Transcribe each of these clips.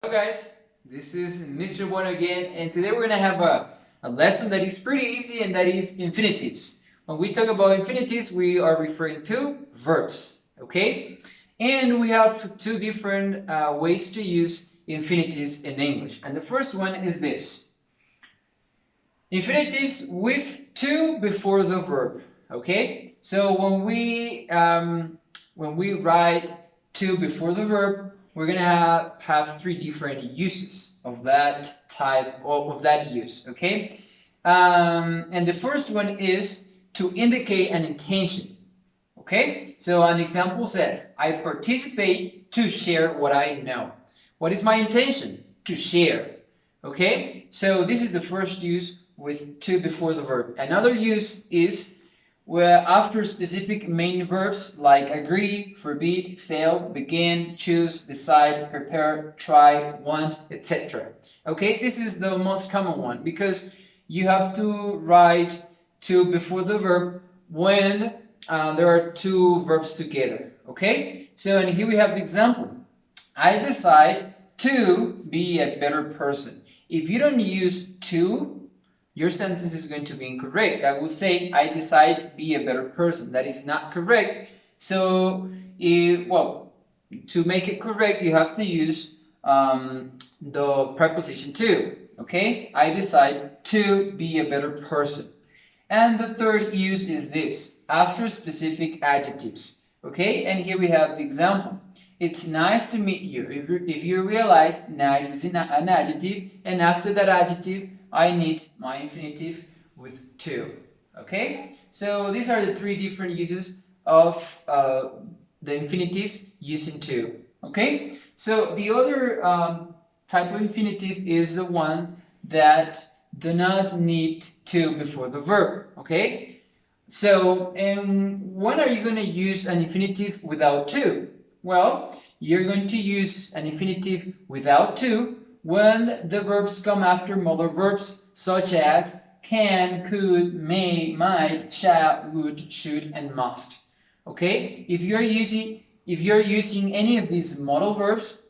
Hello guys, this is Mr. Bueno again, and today we're going to have a lesson that is pretty easy, and that is infinitives. When we talk about infinitives, we are referring to verbs, okay? And we have two different ways to use infinitives in English. And the first one is this. Infinitives with to before the verb, okay? So when we write to before the verb, we're gonna have three different uses of that type of that use, okay? And the first one is to indicate an intention, okay? So an example says, I participate to share what I know. What is my intention? To share, okay? So this is the first use with to before the verb. Another use is where after specific main verbs like agree, forbid, fail, begin, choose, decide, prepare, try, want, etc. Okay, this is the most common one because you have to write to before the verb when there are two verbs together. Okay, so and here we have the example. I decide to be a better person. If you don't use to, your sentence is going to be incorrect. I will say, I decide to be a better person. That is not correct. So, to make it correct, you have to use the preposition to. Okay? I decide to be a better person. And the third use is this, after specific adjectives. Okay? And here we have the example. It's nice to meet you. If you realize nice is an adjective, and after that adjective, I need my infinitive with to. Okay? So these are the three different uses of the infinitives using to. Okay? So the other type of infinitive is the ones that do not need to before the verb. Okay? So when are you going to use an infinitive without to? Well, you're going to use an infinitive without to when the verbs come after modal verbs such as can, could, may, might, shall, would, should, and must. Okay? If you're using any of these modal verbs,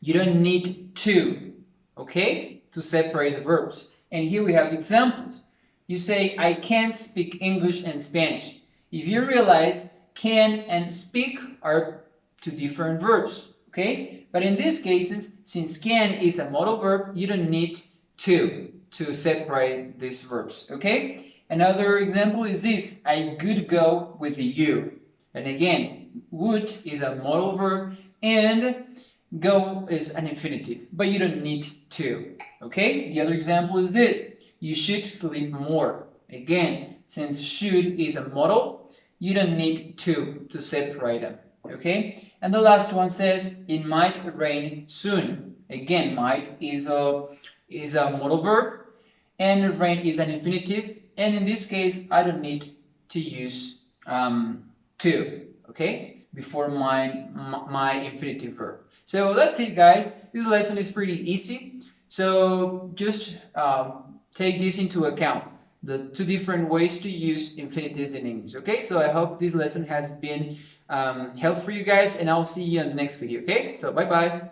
you don't need to, okay, to separate the verbs. And here we have the examples. You say, I can't speak English and Spanish. If you realize can and speak are two different verbs, okay? But in these cases, since can is a modal verb, you don't need to separate these verbs, okay? Another example is this, I could go with you. And again, would is a modal verb and go is an infinitive, but you don't need to, okay? The other example is this, you should sleep more. Again, since should is a modal, you don't need to separate them. Okay, and the last one says it might rain soon. Again, might is a modal verb, and rain is an infinitive. And in this case, I don't need to use to. Okay, before my infinitive verb. So that's it, guys. This lesson is pretty easy. So just take this into account. The two different ways to use infinitives in English. Okay, so I hope this lesson has been help for you guys, and I'll see you in the next video. Okay, so bye bye.